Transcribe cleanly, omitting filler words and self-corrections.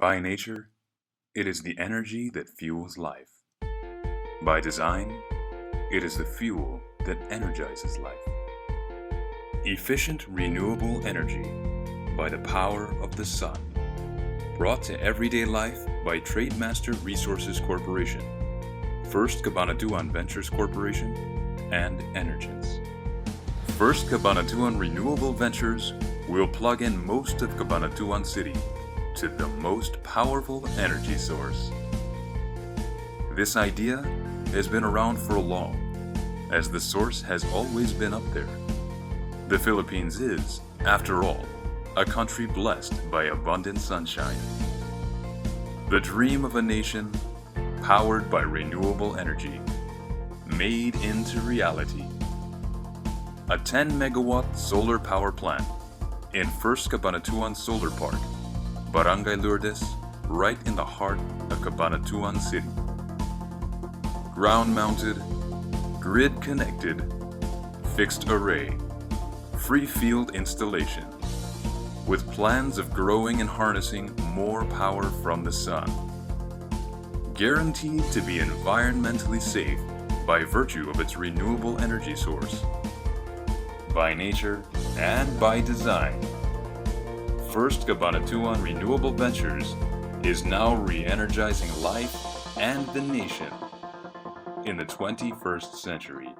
By nature, it is the energy that fuels life. By design, it is the fuel that energizes life. Efficient renewable energy by the power of the sun. Brought to everyday life by Trademaster Resources Corporation, First Cabanatuan Ventures Corporation, and Energens. First Cabanatuan Renewable Ventures will plug in most of Cabanatuan City to the most powerful energy source. This idea has been around for long, as the source has always been up there. The Philippines is, after all, a country blessed by abundant sunshine. The dream of a nation powered by renewable energy, made into reality. A 10-megawatt solar power plant in First Cabanatuan Solar Park, Barangay Lourdes, right in the heart of Cabanatuan City. Ground-mounted, grid-connected, fixed array, free field installation, with plans of growing and harnessing more power from the sun. Guaranteed to be environmentally safe by virtue of its renewable energy source. By nature and by design, First Cabanatuan Renewable Ventures is now re-energizing life and the nation in the 21st century.